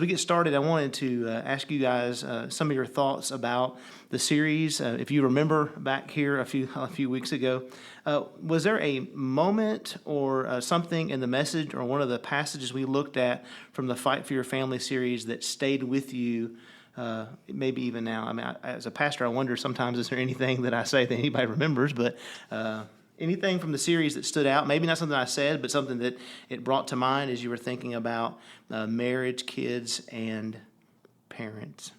as we get started, I wanted to ask you guys some of your thoughts about the series. If you remember back here a few weeks ago, was there a moment or something in the message or one of the passages we looked at from the Fight for Your Family series that stayed with you, maybe even now? I mean, as a pastor, I wonder sometimes, is there anything that I say that anybody remembers? But anything from the series that stood out? Maybe not something I said, but something that it brought to mind as you were thinking about marriage, kids, and parents.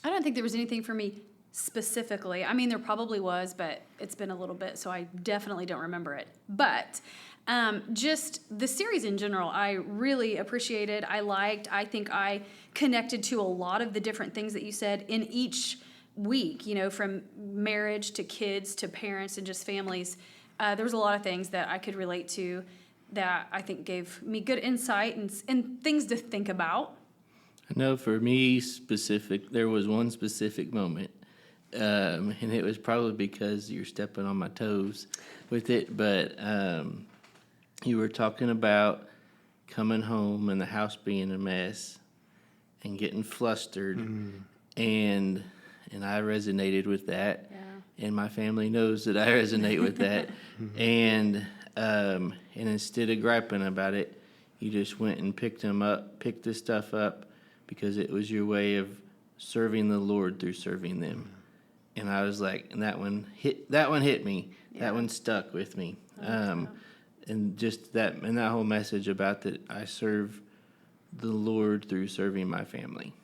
I don't think there was anything for me specifically. I mean, there probably was, but it's been a little bit, so I definitely don't remember it. But just the series in general, I really appreciated. I think I connected to a lot of the different things that you said in each week, from marriage to kids to parents and just families. There was a lot of things that I could relate to that I think gave me good insight and things to think about. I know for me there was one specific moment, and it was probably because you're stepping on my toes with it, but you were talking about coming home and the house being a mess and getting flustered, and I resonated with that, and my family knows that I resonate with that, and instead of griping about it, you just went and picked this stuff up, because it was your way of serving the Lord through serving them. And I was like, and that one hit me. Yeah. That one stuck with me. And just that, and that whole message about that I serve the Lord through serving my family.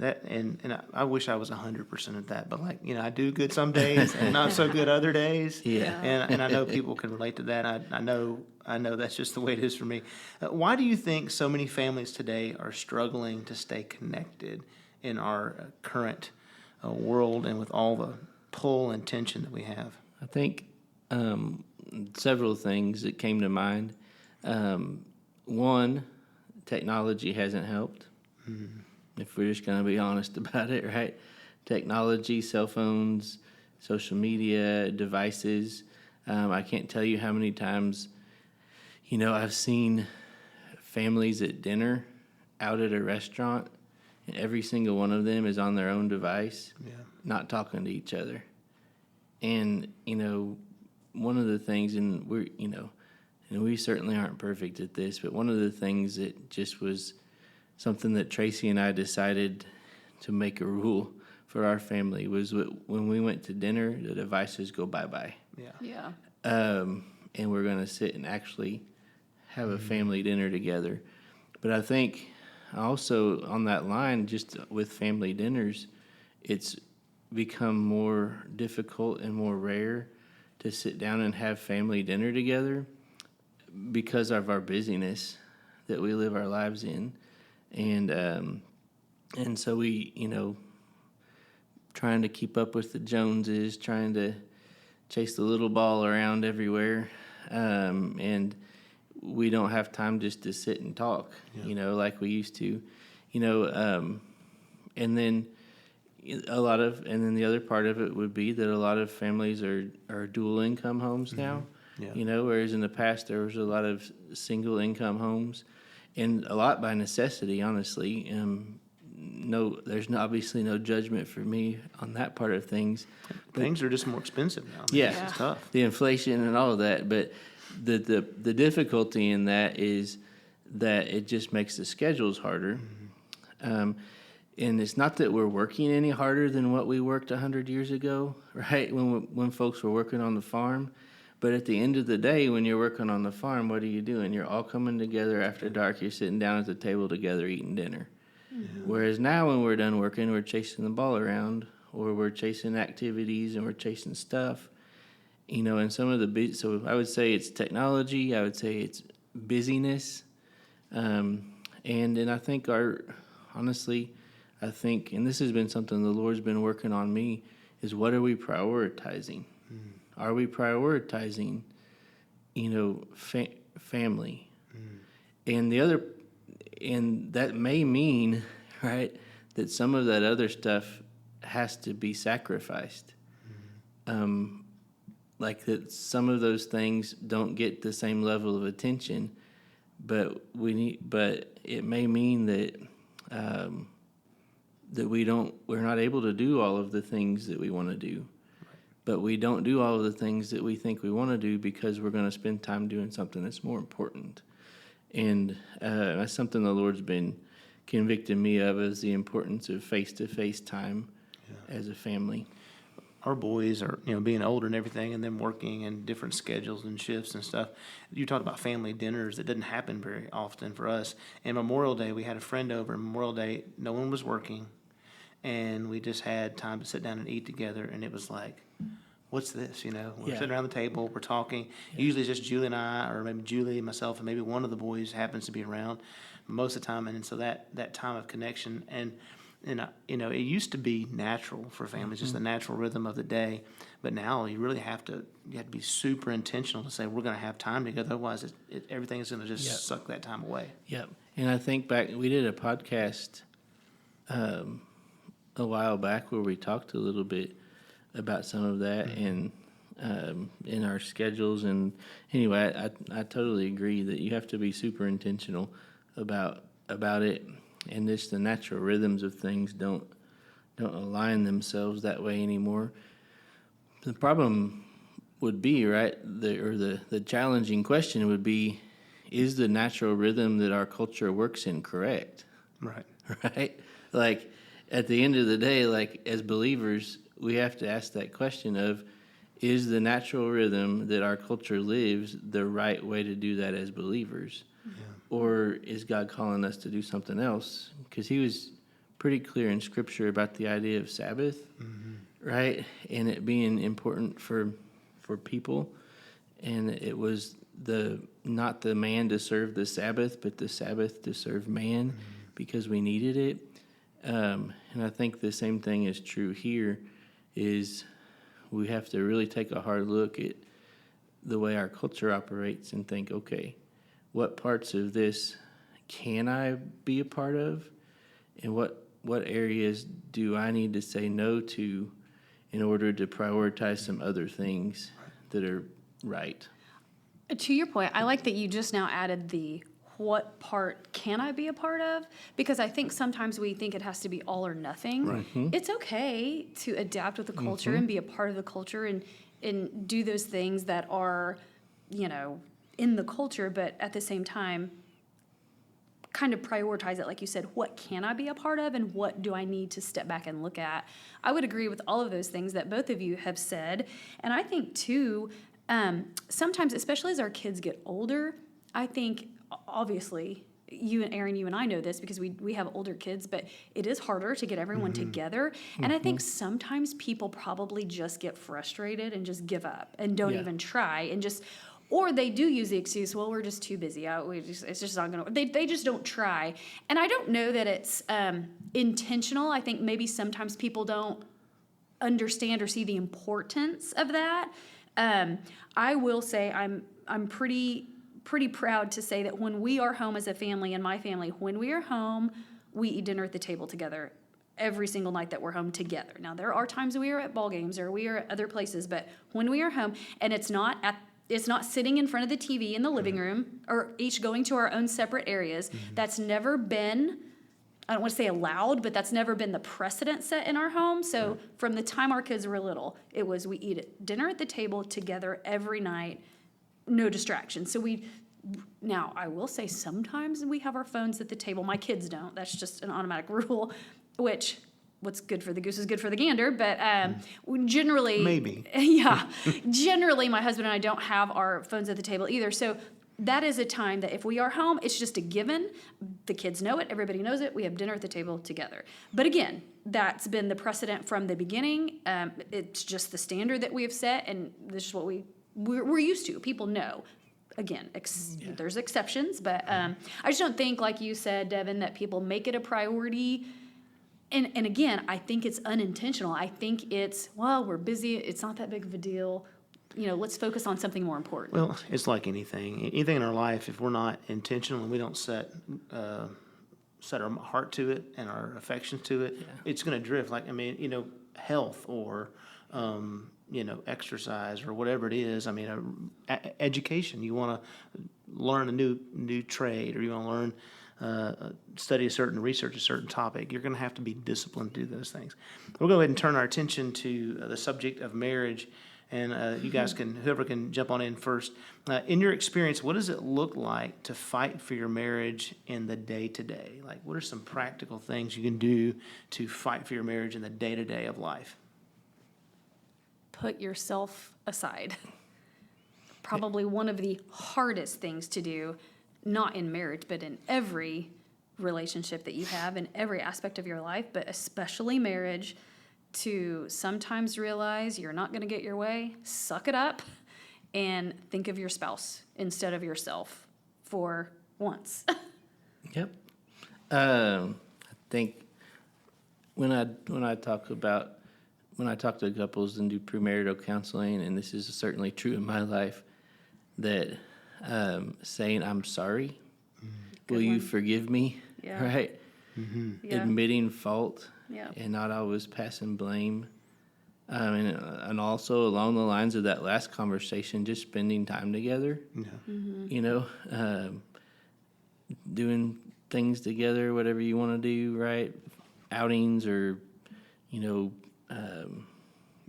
That and I wish I was 100% at that, but I do good some days and not so good other days. Yeah. And I know people can relate to that. I know that's just the way it is for me. Why do you think so many families today are struggling to stay connected in our current world and with all the pull and tension that we have? I think several things that came to mind. One, technology hasn't helped. Mm-hmm. If we're just going to be honest about it, right? Technology, cell phones, social media, devices. I can't tell you how many times, I've seen families at dinner out at a restaurant, and every single one of them is on their own device, not talking to each other. And, one of the things, and we certainly aren't perfect at this, but one of the things that just was something that Tracy and I decided to make a rule for our family was when we went to dinner, the devices go bye-bye. Yeah. And we're going to sit and actually have a family dinner together. But I think also on that line, just with family dinners, it's become more difficult and more rare to sit down and have family dinner together because of our busyness that we live our lives in. And so we, trying to keep up with the Joneses, trying to chase the little ball around everywhere, and we don't have time just to sit and talk, like we used to, and then the other part of it would be that a lot of families are dual income homes now, whereas in the past there was a lot of single income homes. And a lot by necessity, honestly. There's obviously no judgment for me on that part of things. Things are just more expensive now. It's tough. The inflation and all of that. But the difficulty in that is that it just makes the schedules harder. Mm-hmm. And it's not that we're working any harder than what we worked 100 years ago, right? When folks were working on the farm. But at the end of the day, when you're working on the farm, what are you doing? You're all coming together after dark. You're sitting down at the table together eating dinner. Mm-hmm. Whereas now when we're done working, we're chasing the ball around, or we're chasing activities and we're chasing stuff. And some of so I would say it's technology. I would say it's busyness. And I think honestly, and this has been something the Lord's been working on me, is what are we prioritizing? Mm-hmm. Are we prioritizing, family? Mm. And that may mean, right, that some of that other stuff has to be sacrificed. Mm. Like that some of those things don't get the same level of attention but it may mean that we're not able to do all of the things that we want to do. But we don't do all of the things that we think we want to do because we're going to spend time doing something that's more important. And that's something the Lord's been convicting me of, is the importance of face-to-face time as a family. Our boys are, being older and everything, and them working in different schedules and shifts and stuff. You talked about family dinners. That didn't happen very often for us. And Memorial Day, we had a friend over. Memorial Day, no one was working, and we just had time to sit down and eat together. And it was like, what's this? We're sitting around the table, we're talking. Usually it's just Julie and I, or maybe Julie, myself, and maybe one of the boys happens to be around most of the time. And so that time of connection, and it used to be natural for families, just the natural rhythm of the day. But now you really have to be super intentional to say, we're going to have time together. Otherwise, everything is going to just suck that time away. Yep. And I think we did a podcast a while back where we talked a little bit about some of that and in our schedules. And anyway, I totally agree that you have to be super intentional about it, and just the natural rhythms of things don't align themselves that way anymore. The problem would be, right, the challenging question would be, is the natural rhythm that our culture works in correct? Right. Right? Like, at the end of the day, like, as believers, we have to ask that question of, is the natural rhythm that our culture lives the right way to do that as believers? Yeah. Or is God calling us to do something else? Because he was pretty clear in Scripture about the idea of Sabbath, right? And it being important for people. And it was not the man to serve the Sabbath, but the Sabbath to serve man, because we needed it. And I think the same thing is true here, is we have to really take a hard look at the way our culture operates and think, okay, what parts of this can I be a part of? And what areas do I need to say no to in order to prioritize some other things that are right? To your point, I like that you just now added the what part can I be a part of? Because I think sometimes we think it has to be all or nothing. Right. It's okay to adapt with the culture and be a part of the culture and do those things that are, in the culture, but at the same time, kind of prioritize it, like you said, what can I be a part of and what do I need to step back and look at? I would agree with all of those things that both of you have said. And I think, too, sometimes, especially as our kids get older, I think, obviously, you and Aaron, you and I know this because we have older kids, but it is harder to get everyone together. And I think sometimes people probably just get frustrated and just give up and don't even try and just... Or they do use the excuse, well, we're just too busy. It's just not going to... They just don't try. And I don't know that it's intentional. I think maybe sometimes people don't understand or see the importance of that. I will say I'm pretty proud to say that when we are home as a family, and my family, when we are home, we eat dinner at the table together every single night that we're home together. Now, there are times we are at ball games or we are at other places, but when we are home, and it's not sitting in front of the TV in the living room or each going to our own separate areas. That's never been, I don't want to say allowed, but that's never been the precedent set in our home. So from the time our kids were little, it was we eat dinner at the table together every night, no distractions. Now I will say sometimes we have our phones at the table. My kids don't. That's just an automatic rule, which... What's good for the goose is good for the gander, but generally... Maybe. Generally, my husband and I don't have our phones at the table either. So that is a time that if we are home, it's just a given. The kids know it. Everybody knows it. We have dinner at the table together. But again, that's been the precedent from the beginning. It's just the standard that we have set, and this is what we're used to. People know. Again, there's exceptions, but I just don't think, like you said, Devin, that people make it a priority. And again, I think it's unintentional. I think it's, well, we're busy. It's not that big of a deal. Let's focus on something more important. Well, it's like anything in our life. If we're not intentional and we don't set our heart to it and our affections to it, it's going to drift. Like, health or, exercise or whatever it is. Education. You want to learn a new trade, or you want to learn study research a certain topic, you're going to have to be disciplined to do those things. We'll go ahead and turn our attention to the subject of marriage, and you guys whoever can jump on in first. In your experience, what does it look like to fight for your marriage in the day-to-day? Like, what are some practical things you can do to fight for your marriage in the day-to-day of life? Put yourself aside. Probably one of the hardest things to do, not in marriage, but in every relationship that you have, in every aspect of your life, but especially marriage, to sometimes realize you're not going to get your way, suck it up, and think of your spouse instead of yourself for once. Yep. I think when I talk to couples and do premarital counseling, and this is certainly true in my life, that saying I'm sorry, will you forgive me? Yeah. Right? Yeah. Admitting fault, Yeah. and not always passing blame. And also along the lines of that last conversation, just spending time together. Yeah. You know, doing things together, whatever you want to do, right? Outings, or, you know,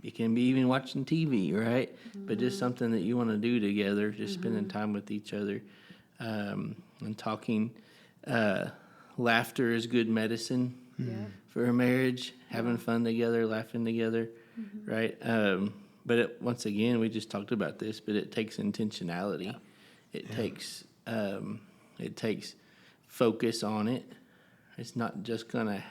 it can be even watching TV, right? But just something that you want to do together, just spending time with each other, and talking. Laughter is good medicine for a marriage, having fun together, laughing together, right? But once again, we just talked about this, but it takes intentionality. It takes focus on it. It's not just gonna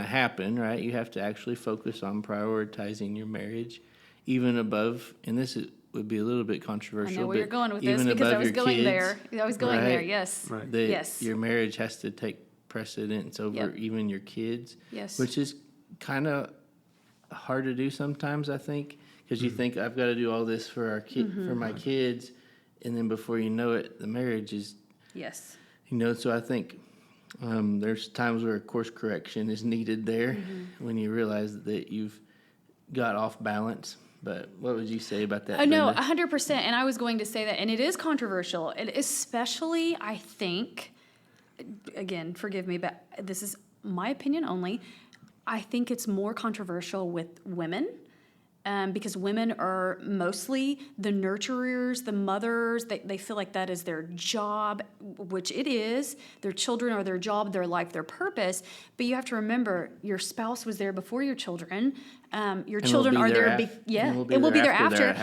happen, right? You have to actually focus on prioritizing your marriage, even above. And this would be a little bit I controversial. know where you're going with this, even because I above was your going kids, there. I was going there, right? yes. Right. That Yes. your marriage has to take precedence over Yep. even your kids. Yes. Which is kind of hard to do sometimes, I think, because you think I've got to do all this for for my kids, and then before you know it, the marriage is, Yes. you know. So I think there's times where course correction is needed there when you realize that you've got off balance. But what would you say about that? No, Brenda? 100%. And I was going to say that, and it is controversial, and especially, I think, again, forgive me, but this is my opinion only. I think it's more controversial with women, because women are mostly the nurturers, the mothers. They feel like that is their job, which it is. Their children are their job, their life, their purpose. But you have to remember, your spouse was there before your children. Your children are there, and will be there after.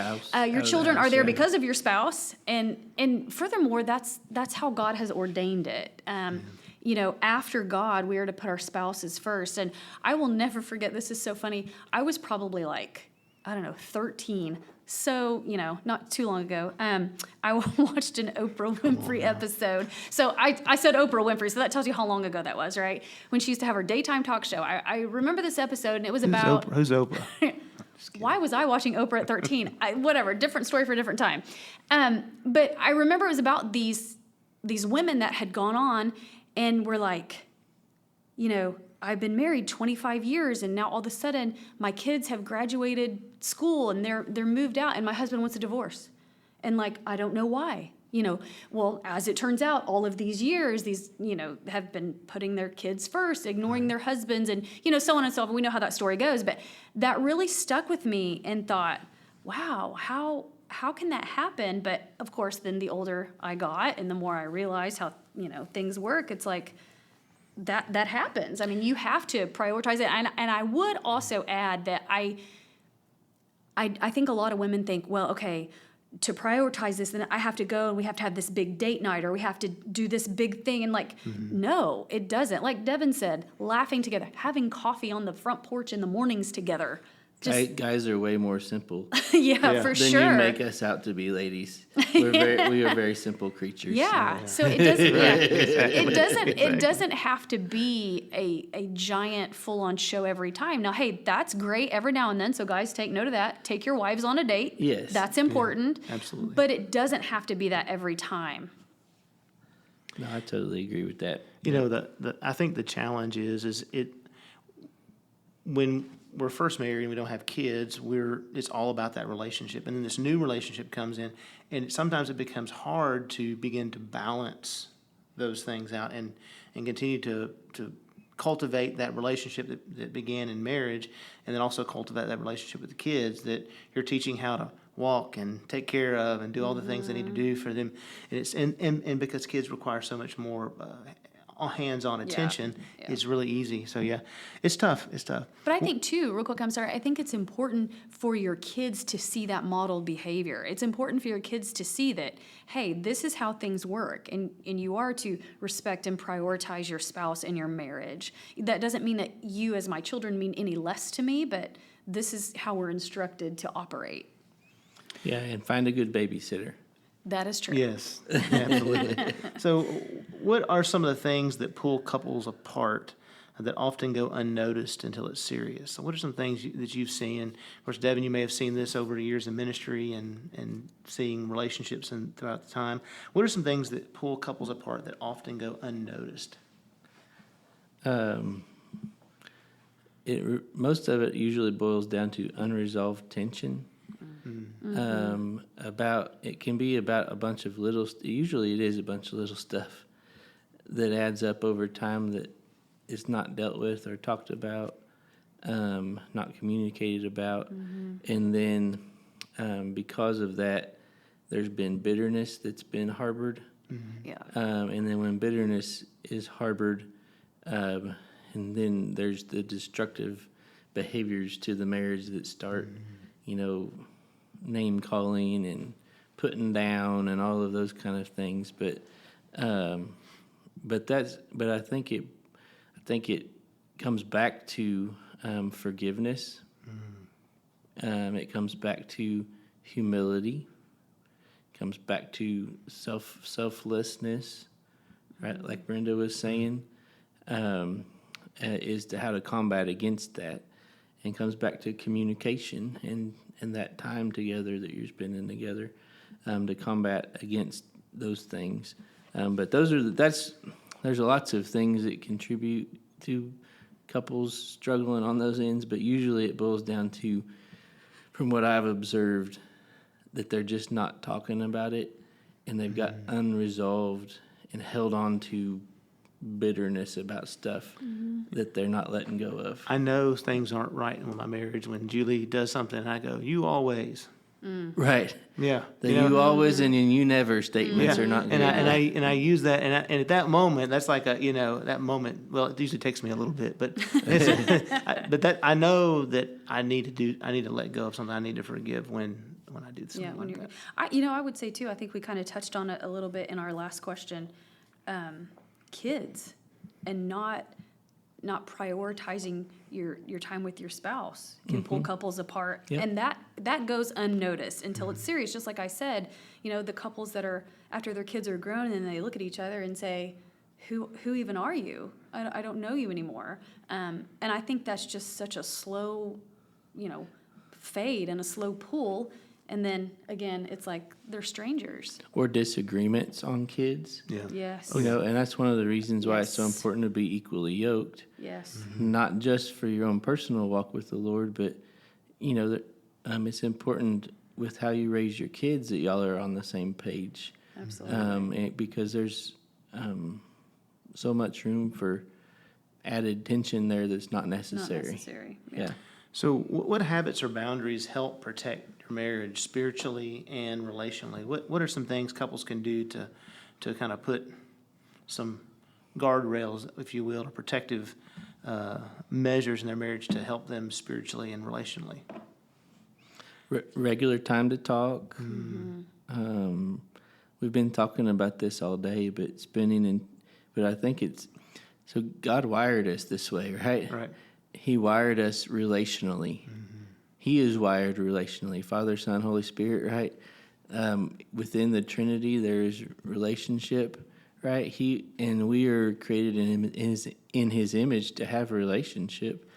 Your children are there because of your spouse, and furthermore, that's how God has ordained it. You know, after God, we are to put our spouses first. And I will never forget. This is so funny. I was probably like, I don't know, 13. So, you know, not too long ago, I watched an Oprah Winfrey episode. So I said Oprah Winfrey, so that tells you how long ago that was, right? When she used to have her daytime talk show. I remember this episode, and it was about... Who's Oprah? Why was I watching Oprah at 13? Whatever, different story for a different time. But I remember it was about these women that had gone on and were like, you know, I've been married 25 years, and now all of a sudden my kids have graduated school and they're moved out, and my husband wants a divorce. And like, I don't know why. You know, well, as it turns out, all of these years, these, you know, have been putting their kids first, ignoring their husbands, and, you know, so on and so on. We know how that story goes, but that really stuck with me and thought, wow, how can that happen? But of course, then the older I got and the more I realized how, you know, things work, it's like, that happens. I mean, you have to prioritize it. And I would also add that I think a lot of women think, well, okay, to prioritize this, then I have to go and we have to have this big date night, or we have to do this big thing. And like, no, it doesn't. Like Devin said, laughing together, having coffee on the front porch in the mornings together. Guys are way more simple Yeah, for than sure. you make us out to be, ladies. We are very simple creatures. Yeah. So it doesn't. Yeah, it doesn't. It doesn't have to be a giant full-on show every time. Now, hey, that's great every now and then. So guys, take note of that. Take your wives on a date. Yes. That's important. Yeah, absolutely. But it doesn't have to be that every time. No, I totally agree with that. You know, I think the challenge is when we're first married and we don't have kids, it's all about that relationship. And then this new relationship comes in, and sometimes it becomes hard to begin to balance those things out and continue to cultivate that relationship that began in marriage, and then also cultivate that relationship with the kids that you're teaching how to walk and take care of and do all the things they need to do for them. And it's and because kids require so much more hands-on attention, yeah. it's really easy. So yeah, it's tough. But I think too, real quick, I'm sorry, I think it's important for your kids to see that modeled behavior. It's important for your kids to see that, hey, this is how things work, and you are to respect and prioritize your spouse in your marriage. That doesn't mean that you as my children mean any less to me, but this is how we're instructed to operate. Yeah, and find a good babysitter. That is true. Yes, absolutely. So what are some of the things that pull couples apart that often go unnoticed until it's serious? So what are some things that you've seen? Of course, Devin, you may have seen this over the years in ministry and seeing relationships throughout the time. What are some things that pull couples apart that often go unnoticed? Most of it usually boils down to unresolved tension. It can be about a bunch of usually it is a bunch of little stuff that adds up over time that is not dealt with or talked about, not communicated about. And then because of that, there's been bitterness that's been harbored. Yeah. And then when bitterness is harbored, and then there's the destructive behaviors to the marriage that start, name calling and putting down and all of those kind of things. But I think it comes back to forgiveness. It comes back to humility. It comes back to selflessness, right? Like Brenda was saying, is to how to combat against that, and comes back to communication and that time together that you're spending together, to combat against those things. But there's lots of things that contribute to couples struggling on those ends, but usually it boils down to, from what I've observed, that they're just not talking about it, and they've got unresolved and held on to bitterness about stuff that they're not letting go of. I know things aren't right in my marriage when Julie does something. I go, "You always." Right. Yeah. The you always and then you never statements are not good. And I use that, and at that moment, that's like that moment. Well, it usually takes me a little bit, but I know that I need to let go of something. I need to forgive when I do something. Yeah, when like you're, that. I would say too, I think we kind of touched on it a little bit in our last question. Kids and not prioritizing your time with your spouse can pull couples apart. Yep. And that goes unnoticed until it's serious. Just like I said, the couples that are, after their kids are grown, and they look at each other and say, who even are you? I don't know you anymore. And I think that's just such a slow, fade and a slow pull. And then again, it's like they're strangers. Or disagreements on kids. Yeah. Yes. And that's one of the reasons why it's so Yes. important to be equally yoked. Yes. Not just for your own personal walk with the Lord, but it's important with how you raise your kids that y'all are on the same page. Absolutely. Because there's so much room for added tension there that's not necessary. Not necessary. Yeah. So, what habits or boundaries help protect your marriage spiritually and relationally? What are some things couples can do to kind of put some guardrails, if you will, or protective measures in their marriage to help them spiritually and relationally? Regular time to talk. We've been talking about this all day, but I think so God wired us this way, right? Right. He wired us relationally. He is wired relationally. Father, Son, Holy Spirit, right? Within the Trinity, there is relationship, right? We are created in His image to have a relationship.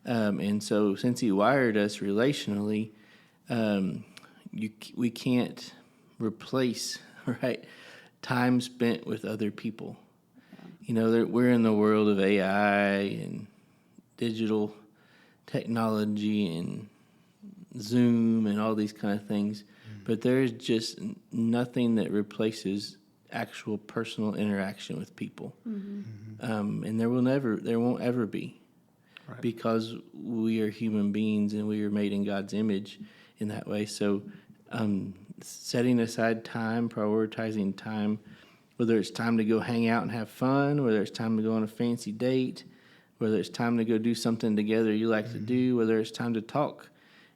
And so since He wired us relationally, we can't replace, right, time spent with other people. We're in the world of AI and digital technology and Zoom and all these kind of things, but there's just nothing that replaces actual personal interaction with people. And there won't ever be, Right. because we are human beings and we are made in God's image in that way. So setting aside time, prioritizing time, whether it's time to go hang out and have fun, whether it's time to go on a fancy date, whether it's time to go do something together you like to do, whether it's time to talk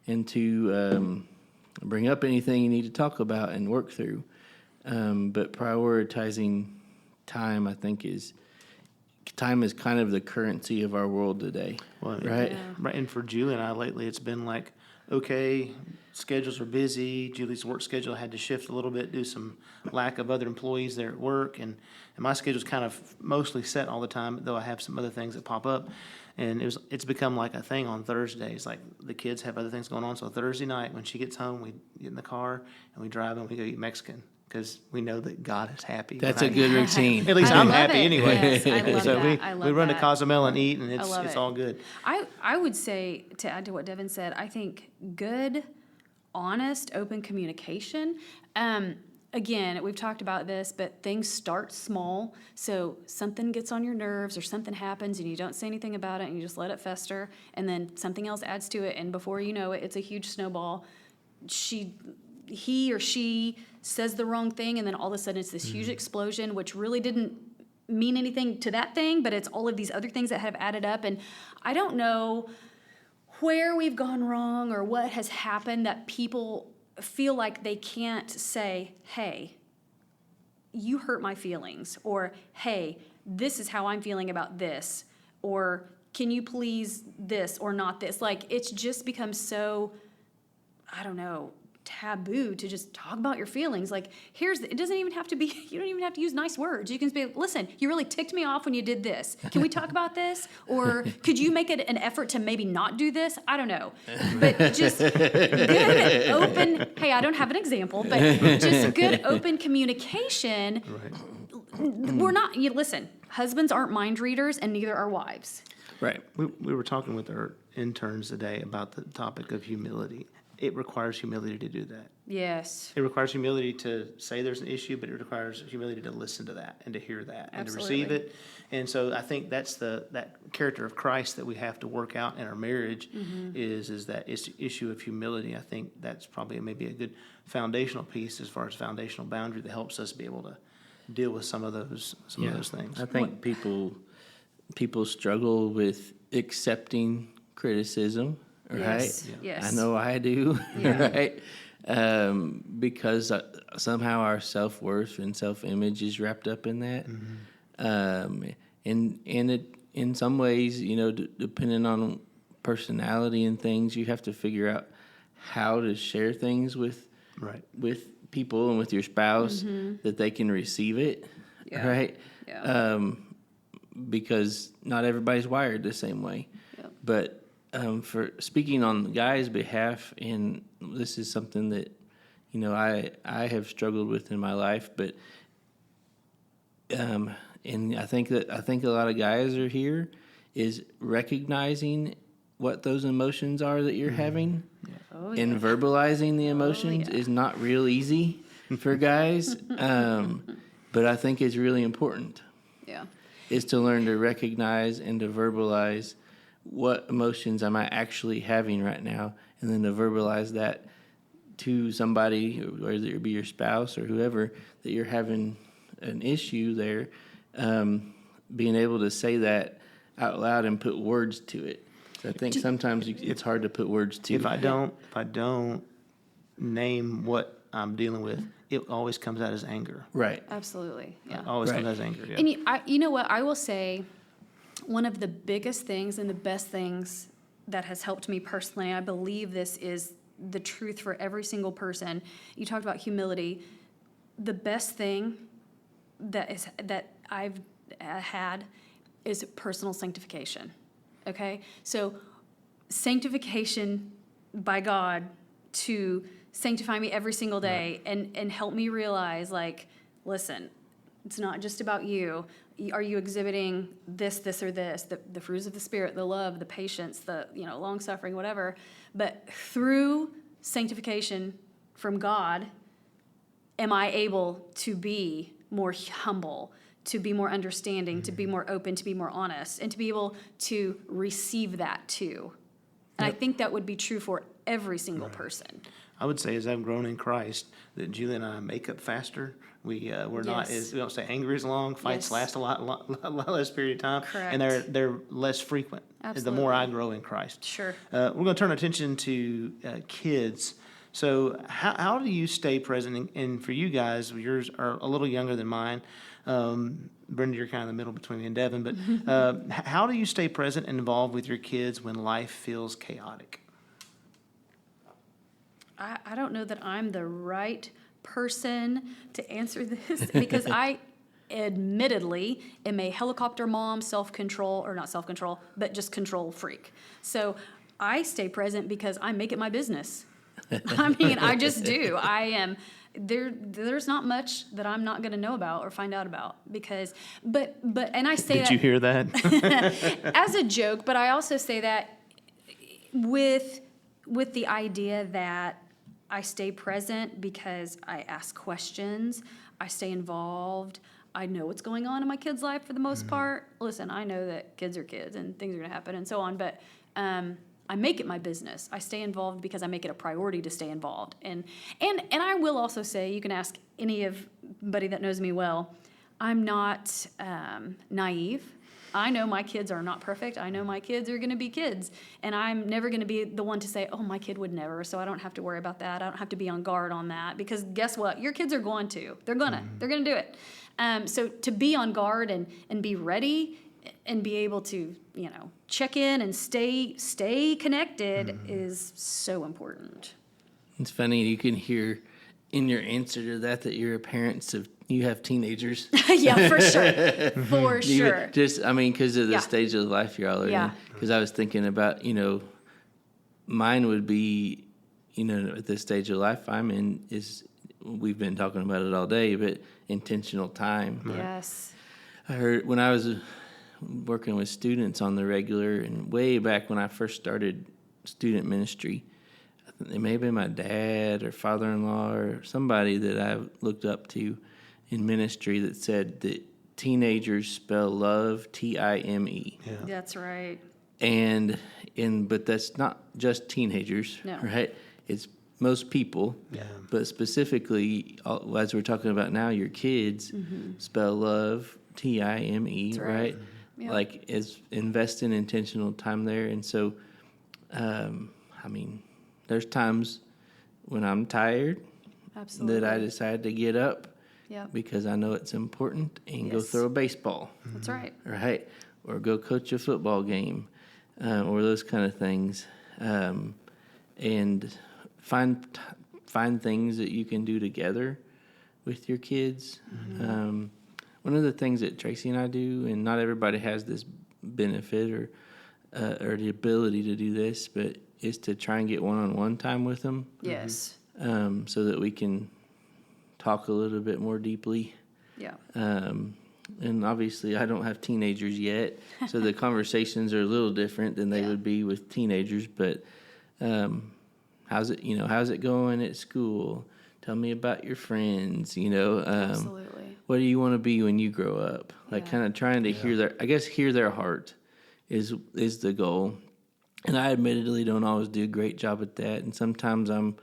and to bring up anything you need to talk about and work through. But prioritizing time, I think, time is kind of the currency of our world today, Well, right? Yeah. Right, and for Julie and I lately, it's been like, okay, schedules are busy. Julie's work schedule had to shift a little bit due to some lack of other employees there at work, and my schedule's kind of mostly set all the time, though I have some other things that pop up. And it's become like a thing on Thursdays. Like the kids have other things going on, so Thursday night when she gets home, we get in the car and we drive and we go eat Mexican because we know that God is happy. That's when a I good routine. At least I I'm love happy it. anyway. Yes, I love So that. I love we run to that. Cozumel and eat, and I love it's it. all good. I would say, to add to what Devin said, I think good, honest, open communication. Again, we've talked about this, but things start small. So something gets on your nerves or something happens and you don't say anything about it and you just let it fester, and then something else adds to it, and before you know it, it's a huge snowball. He or she says the wrong thing, and then all of a sudden it's this huge explosion, which really didn't mean anything to that thing, but it's all of these other things that have added up. And I don't know where we've gone wrong or what has happened that people feel like they can't say, hey, you hurt my feelings, or hey, this is how I'm feeling about this, or can you please this or not this? Like, it's just become so, I don't know, taboo to just talk about your feelings. Like, it doesn't even have to be, you don't even have to use nice words. You can say, listen, you really ticked me off when you did this. Can we talk about this? Or could you make it an effort to maybe not do this? I don't know. But just good, open, hey, I don't have an example, but just good, open communication. Right. Listen, husbands aren't mind readers and neither are wives. Right. We were talking with our interns today about the topic of humility. It requires humility to do that. Yes. It requires humility to say there's an issue, but it requires humility to listen to that and to hear that and to receive Absolutely. it. And so I think that's that character of Christ that we have to work out in our marriage is that issue of humility. I think that's probably maybe a good foundational piece as far as foundational boundary that helps us be able to deal with some of those things. I think people struggle with accepting criticism, right? Yes. Yes. I know I do, Yeah. right? Because somehow our self-worth and self-image is wrapped up in that. And it, in some ways, depending on personality and things, you have to figure out how to share things with people and with your spouse that they can receive it, Yeah. right? Yeah. Because not everybody's wired the same way. Yep. But for speaking on the guy's behalf, and this is something that I have struggled with in my life, but and I think a lot of guys are here is recognizing what those emotions are that you're having, Oh, and verbalizing the emotions is not real easy for guys, but I think it's really important. Yeah. Is to learn to recognize and to verbalize what emotions am I actually having right now, and then to verbalize that to somebody, whether it be your spouse or whoever, that you're having an issue there, being able to say that out loud and put words to it. So I think sometimes it's hard to put words to. If I don't name what I'm dealing with, it always comes out as anger. Right. Absolutely. Yeah. It always Right. comes out as anger. Yeah. And you know what? I will say one of the biggest things and the best things that has helped me personally, I believe this is the truth for every single person. You talked about humility. The best thing that I've had is personal sanctification. Okay? So sanctification by God to sanctify me every single day and help me realize, like, listen, it's not just about you. are you exhibiting this, or this, the fruits of the Spirit, the love, the patience, the, long suffering, whatever. But through sanctification from God, am I able to be more humble, to be more understanding, to be more open, to be more honest, and to be able to receive that too? And I think that would be true for every single person. I would say as I've grown in Christ, that Julie and I make up faster. We're not as, we don't stay angry as long. Fights last a lot less period of time. Correct. And they're less frequent. The more I grow in Christ. Sure. We're going to turn our attention to kids. So how do you stay present? And for you guys, yours are a little younger than mine. Brenda, you're kind of in the middle between me and Devin. But how do you stay present and involved with your kids when life feels chaotic? I don't know that I'm the right person to answer this because I admittedly am a helicopter mom, not self-control, but just control freak. So I stay present because I make it my business. I just do. I am there's not much that I'm not going to know about or find out about and I say Did you hear that? as a joke, but I also say that with the idea that I stay present because I ask questions, I stay involved, I know what's going on in my kid's life for the most part. Listen, I know that kids are kids and things are going to happen and so on, but I make it my business. I stay involved because I make it a priority to stay involved. And I will also say, you can ask anybody that knows me well, I'm not naive. I know my kids are not perfect. I know my kids are going to be kids. And I'm never going to be the one to say, oh, my kid would never, so I don't have to worry about that. I don't have to be on guard on that. Because guess what? Your kids are going to. They're going to do it. So to be on guard and be ready and be able to, check in and stay connected is so important. It's funny, you can hear in your answer to that you're a parent of, you have teenagers. Yeah, for sure. For sure. Because of the stage of life you're all in. Because I was thinking about, mine would be, at this stage of life I'm in we've been talking about it all day, but intentional time. Yes. I heard when I was working with students on the regular, and way back when I first started student ministry, I think it may have been my dad or father-in-law or somebody that I looked up to in ministry that said that teenagers spell love Time. Yeah. That's right. But that's not just teenagers, right? It's most people, but specifically, as we're talking about now, your kids spell love Time, right? Yep. Like, is invest in intentional time there. And so, there's times when I'm tired that I decide to get up because I know it's important and go throw a baseball. That's right. Right? Or go coach a football game, or those kind of things. And find things that you can do together with your kids. One of the things that Tracy and I do, and not everybody has this benefit or the ability to do this, but is to try and get one-on-one time with them. Yes. So that we can talk a little bit more deeply. Yeah. And obviously I don't have teenagers yet, so the conversations are a little different than they would be with teenagers, but how's it going at school? Tell me about your friends, Absolutely. What do you want to be when you grow up? Like, kind of trying to hear their heart is the goal. And I admittedly don't always do a great job at that. And sometimes I'm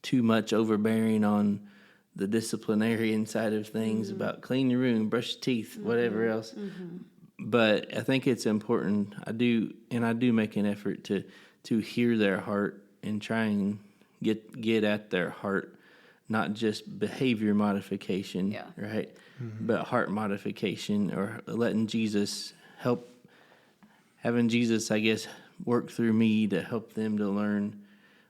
too much overbearing on the disciplinarian side of things about clean your room, brush your teeth, whatever else. But I think it's important. I do make an effort to hear their heart and try and get at their heart, not just behavior modification, right? But heart modification, or letting Jesus having Jesus, I guess, work through me to help them to learn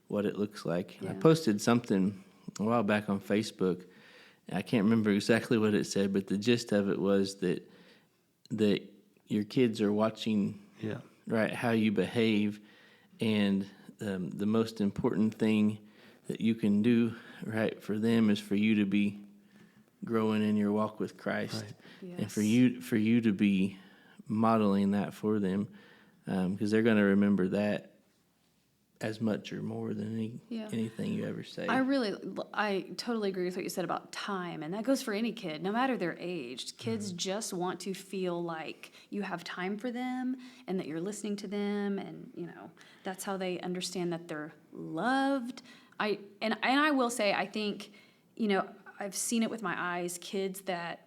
what it looks like. I posted something a while back on Facebook. I can't remember exactly what it said, but the gist of it was that your kids are watching, right, how you behave, and the most important thing that you can do, right, for them is for you to be growing in your walk with Christ, Right. and Yes. for you to be modeling that for them, because they're going to remember that as much or more than Yeah. anything you ever say. I totally agree with what you said about time, and that goes for any kid, no matter their age. Kids just want to feel like you have time for them and that you're listening to them, and that's how they understand that they're loved. And I will say, I think, I've seen it with my eyes, kids that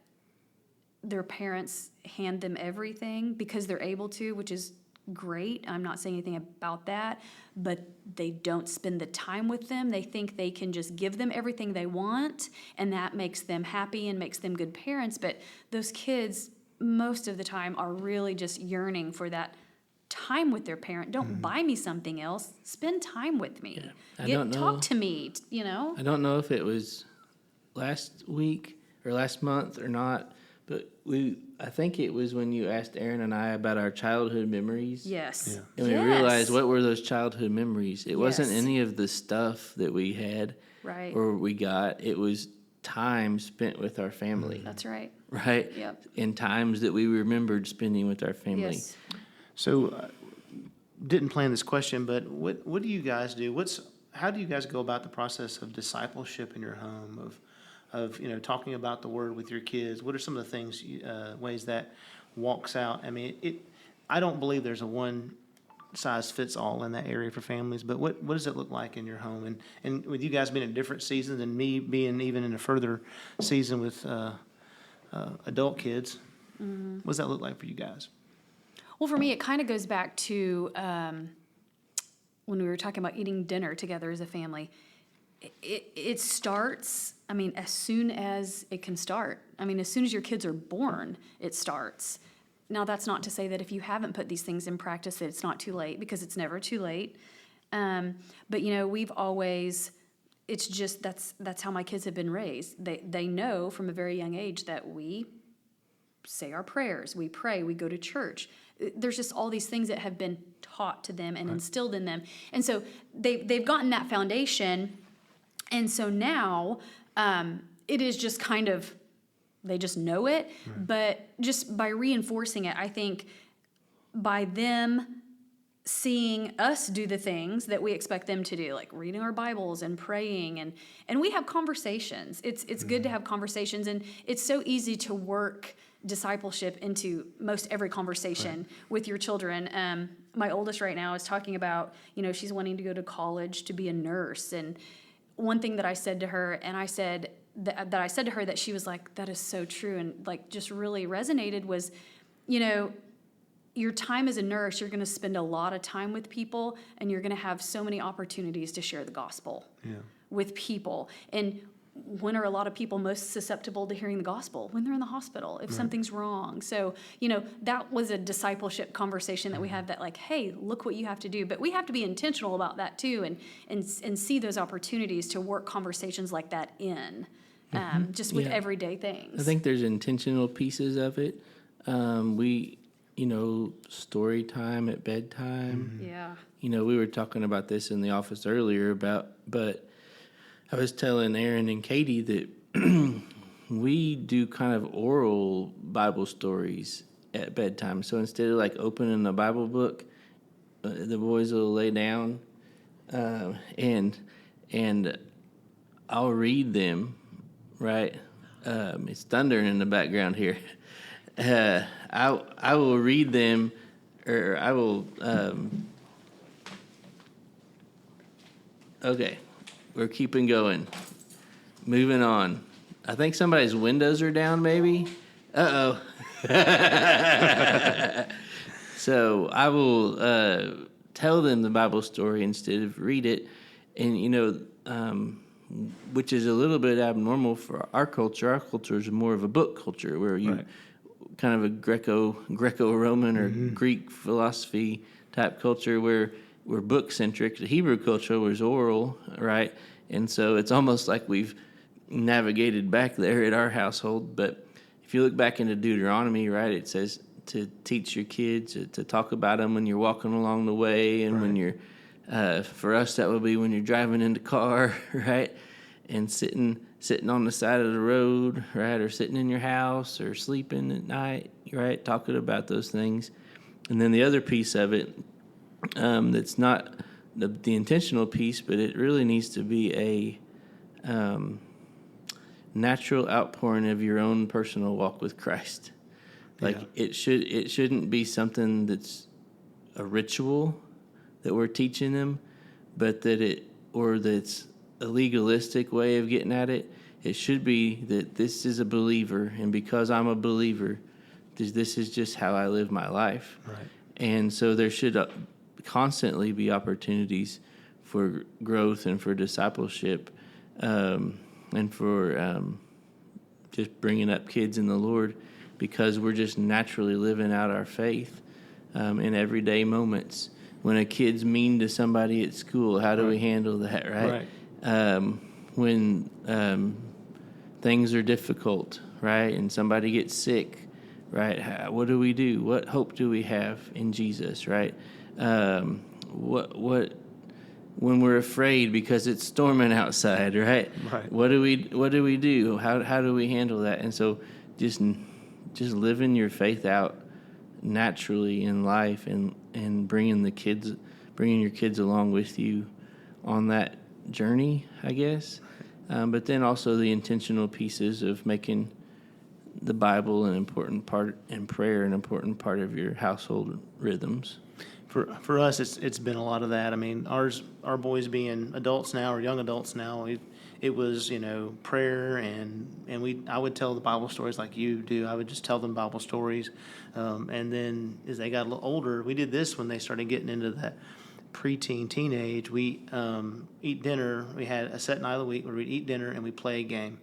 their parents hand them everything because they're able to, which is great. I'm not saying anything about that, but they don't spend the time with them. They think they can just give them everything they want, and that makes them happy and makes them good parents. But those kids, most of the time, are really just yearning for that time with their parent. Don't buy me something else. Spend time with me. I don't know. Talk to me, I don't know if it was last week or last month or not, but I think it was when you asked Aaron and I about our childhood memories. Yes. Yeah. And we Yes. realized, what were those childhood memories? It wasn't Yes. any of the stuff that we had Right. or we got. It was time spent with our family, That's right. right? Yep. And times that we remembered spending with our family. Yes. So, didn't plan this question, but what do you guys do? How do you guys go about the process of discipleship in your home, of talking about the word with your kids? What are some of the things, ways that walks out? I mean, I don't believe there's a one size fits all in that area for families, but what does it look like in your home? And with you guys being in different seasons and me being even in a further season with adult kids, what does that look like for you guys? Well, for me, it kind of goes back to when we were talking about eating dinner together as a family. It starts, as soon as it can start. As soon as your kids are born, it starts. Now, that's not to say that if you haven't put these things in practice that it's not too late, because it's never too late. But, we've always, it's just, that's how my kids have been raised. They know from a very young age that we say our prayers, we pray, we go to church. There's just all these things that have been taught to them and instilled in them. And so they've gotten that foundation. And so now it is just kind of, they just know it. Right. But just by reinforcing it, I think by them seeing us do the things that we expect them to do, like reading our Bibles and praying, and we have conversations. It's good to have conversations, and it's so easy to work discipleship into most every conversation with your children. My oldest right now is talking about, she's wanting to go to college to be a nurse, and one thing that I said to her, and I said that I said to her that she was like, that is so true, and like just really resonated was, your time as a nurse, you're going to spend a lot of time with people, and you're going to have so many opportunities to share the gospel with people. And when are a lot of people most susceptible to hearing the gospel? When they're in the hospital, if something's wrong. So, that was a discipleship conversation that we had, that like, hey, look what you have to do. But we have to be intentional about that too, and see those opportunities to work conversations like that in, just with everyday things. I think there's intentional pieces of it. Story time at bedtime. Yeah. We were talking about this in the office earlier but I was telling Aaron and Katie that we do kind of oral Bible stories at bedtime. So instead of like opening a Bible book, the boys will lay down, and I'll read them. Right, it's thundering in the background here. I will read them, or I will. Okay, we're keeping going. Moving on. I think somebody's windows are down, maybe. Uh-oh. So I will tell them the Bible story instead of read it, and which is a little bit abnormal for our culture. Our culture is more of a book culture, where you kind of a Greco-Roman or Greek philosophy type culture, where we're book-centric. The Hebrew culture was oral, right? And so it's almost like we've navigated back there at our household. But if you look back into Deuteronomy, right, it says to teach your kids, to talk about them when you're walking along the way, and when you're, for us, that would be when you're driving in the car, right, and sitting sitting on the side of the road, right, or sitting in your house or sleeping at night, right, talking about those things. And then the other piece of it, that's not the intentional piece, but it really needs to be a natural outpouring of your own personal walk with Christ. Like it shouldn't be something that's a ritual that we're teaching them, but that's a legalistic way of getting at it. It should be that this is a believer, and because I'm a believer, this is just how I live my life. Right. And so there should constantly be opportunities for growth and for discipleship, and for just bringing up kids in the Lord, because we're just naturally living out our faith in everyday moments. When a kid's mean to somebody at school, how do we handle that, right? When things are difficult, right, and somebody gets sick, right, what do we do? What hope do we have in Jesus, right? What when we're afraid because it's storming outside, right? Right. What do we do? How do we handle that? And so just living your faith out naturally in life, and bringing your kids along with you on that journey, I guess. But then also the intentional pieces of making the Bible an important part, and prayer an important part of your household rhythms. For us, it's been a lot of that. I mean, our boys being adults now, or young adults now, it was, prayer, and I would tell the Bible stories like you do. I would just tell them Bible stories, and then as they got a little older, we did this when they started getting into that preteen, teenage. We eat dinner. We had a set night of the week where we'd eat dinner and we'd play a game.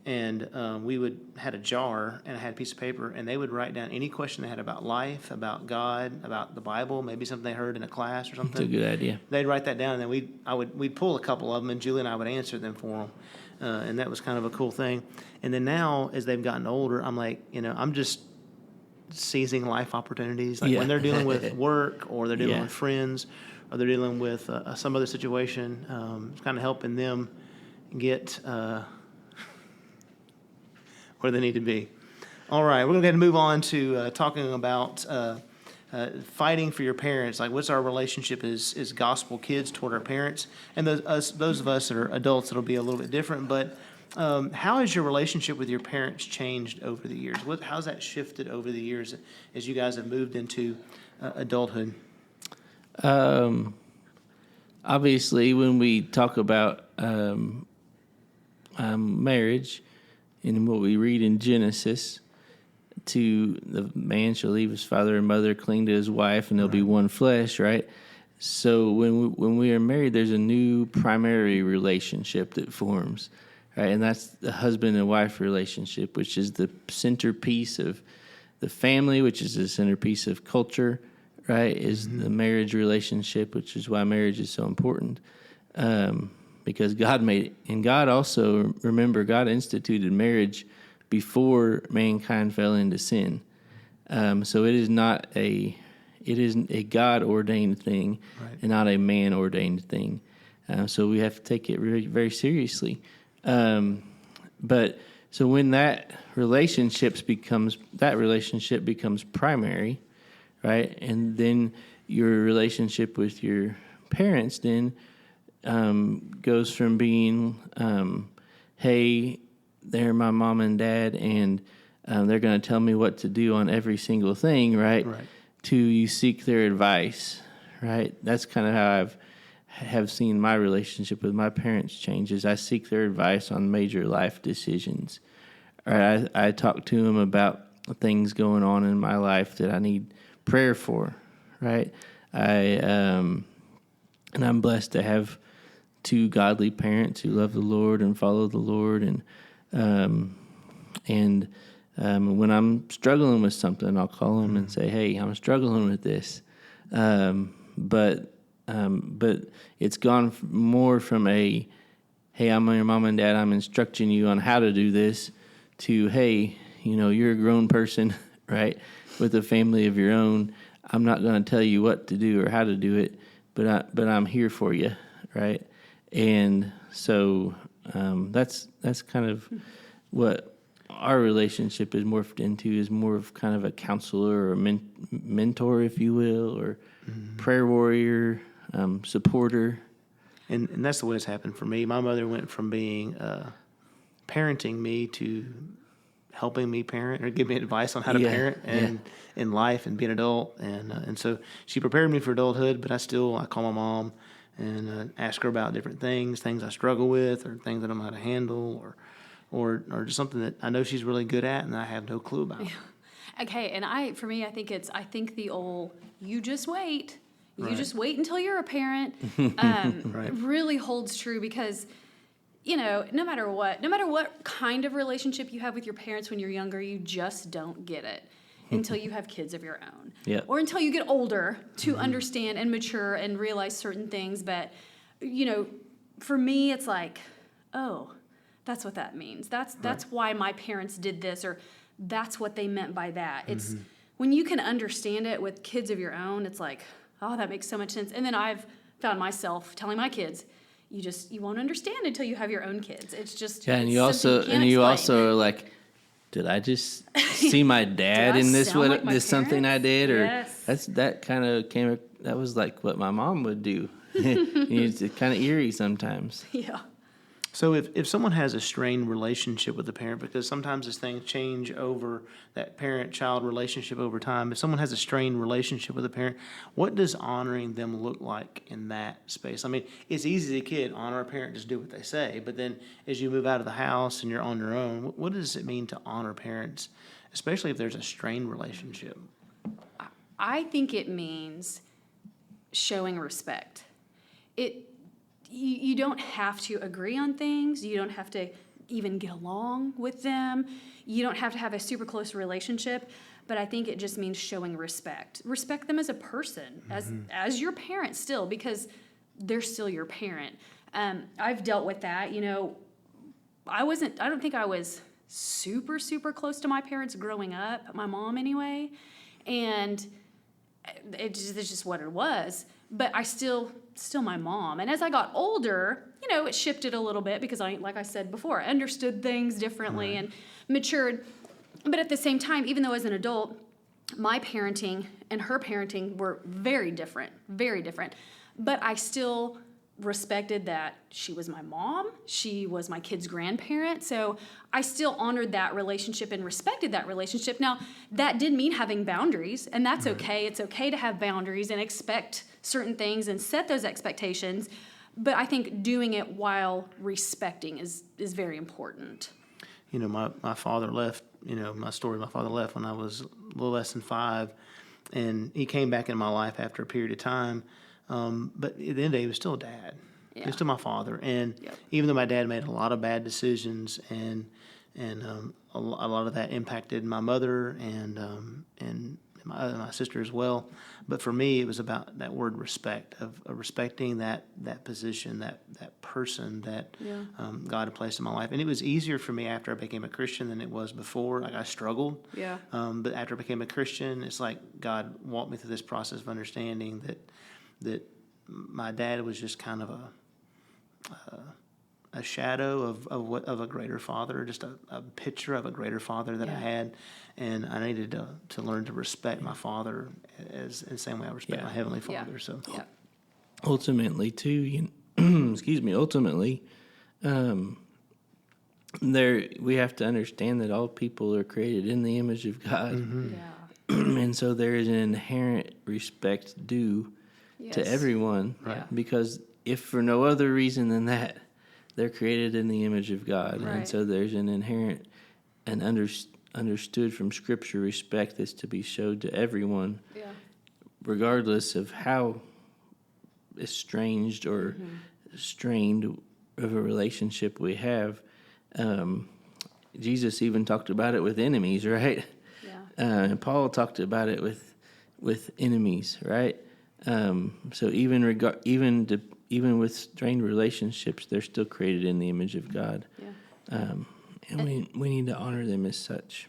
And we had a jar, and I had a piece of paper, and they would write down any question they had about life, about God, about the Bible, maybe something they heard in a class or something. That's a good idea. They'd write that down, and then we'd pull a couple of them, and Julie and I would answer them for them, and that was kind of a cool thing. And then now, as they've gotten older, I'm like, I'm just seizing life opportunities, like when they're dealing with work, or they're dealing with friends, or they're dealing with some other situation, kind of helping them get where they need to be. All right, we're going to go ahead and move on to talking about fighting for your parents. Like, what's our relationship as gospel kids toward our parents? And those of us that are adults, it'll be a little bit different. But how has your relationship with your parents changed over the years? How's that shifted over the years as you guys have moved into adulthood? Obviously, when we talk about marriage, and what we read in Genesis, to the man shall leave his father and mother, cling to his wife, and they'll be one flesh, right? So when we are married, there's a new primary relationship that forms, right? And that's the husband and wife relationship, which is the centerpiece of the family, which is the centerpiece of culture, right? Is the marriage relationship, which is why marriage is so important. Because God made it. And God also, remember, God instituted marriage before mankind fell into sin. So it is a God-ordained thing, and not a man-ordained thing. So we have to take it very, very seriously. But so when that relationship becomes primary, right? And then your relationship with your parents then goes from being, hey, they're my mom and dad, and they're going to tell me what to do on every single thing, right? To you seek their advice, right? That's kind of how have seen my relationship with my parents change. Is I seek their advice on major life decisions. Right? I talk to them about things going on in my life that I need prayer for, right? And I'm blessed to have two godly parents who love the Lord and follow the Lord, and when I'm struggling with something, I'll call them and say, "Hey, I'm struggling with this," but it's gone more from a, "Hey, I'm your mom and dad, I'm instructing you on how to do this," to, "Hey, you're a grown person, right, with a family of your own. I'm not going to tell you what to do or how to do it, but I'm here for you," right? And so That's kind of what our relationship is morphed into, is more of kind of a counselor or mentor, if you will, or prayer warrior, supporter. And that's the way it's happened for me. My mother went from being parenting me to helping me parent or give me advice on how to parent and in life and be an adult. And so she prepared me for adulthood, but I call my mom and ask her about different things I struggle with or things that I don't know how to handle or just something that I know she's really good at and I have no clue about. Okay, and I think the old, you just wait. You Right. just wait until you're a parent Right. really holds true because, no matter what kind of relationship you have with your parents when you're younger, you just don't get it until you have kids of your own. Yep. Or until you get older to understand and mature and realize certain things. But, for me, it's like, oh, that's what that means. That's why my parents did this, or that's what they meant by that. It's when you can understand it with kids of your own, it's like, oh, that makes so much sense. And then I've found myself telling my kids, you won't understand until you have your own kids. It's just Yeah, and it's you something can't explain. also are like, did I just see my dad I in this? sound like my Something I parents? did, or Yes. that was like what my mom would do. It's kind of eerie sometimes. Yeah. So if someone has a strained relationship with a parent, because sometimes as things change over that parent-child relationship over time, if someone has a strained relationship with a parent, what does honoring them look like in that space? I mean, it's easy as a kid, honor a parent, just do what they say. But then as you move out of the house and you're on your own, what does it mean to honor parents, especially if there's a strained relationship? I think it means showing respect. You don't have to agree on things. You don't have to even get along with them. You don't have to have a super close relationship. But I think it just means showing respect. Respect them as a person, as your parent still, because they're still your parent. I've dealt with that. I don't think I was super, super close to my parents growing up, my mom anyway. And it's just what it was. But I still my mom. And as I got older, it shifted a little bit because like I said before, I understood things differently and matured. But at the same time, even though as an adult, my parenting and her parenting were very different, very different. But I still respected that she was my mom, she was my kid's grandparent, so I still honored that relationship and respected that relationship. Now, that did mean having boundaries, and that's okay. It's okay to have boundaries and expect certain things and set those expectations, but I think doing it while respecting is very important. My father left, my father left when I was a little less than 5, and he came back in my life after a period of time. But at the end of the day, he was still a dad. Yeah. He was still my father. And even though my dad made a lot of bad decisions and a lot of that impacted my mother and my sister as well. But for me, it was about that word respect, of respecting that position, that person that God had placed in my life. And it was easier for me after I became a Christian than it was before. Like, I struggled. Yeah. But after I became a Christian, it's like God walked me through this process of understanding that my dad was just kind of a shadow of a greater father, just a picture of a greater father that I had, and I needed to learn to respect my father as in the same way I respect my heavenly Father. So Ultimately, too, we have to understand that all people are created in the image of God, and so there is an inherent respect due to everyone, because if for no other reason than that, they're created in the image of God, and so there's an inherent and understood from Scripture respect that's to be showed to everyone, regardless of how estranged or strained of a relationship we have. Jesus even talked about it with enemies, right? And Paul talked about it with enemies, right? So even with strained relationships, they're still created in the image of God. And we need to honor them as such.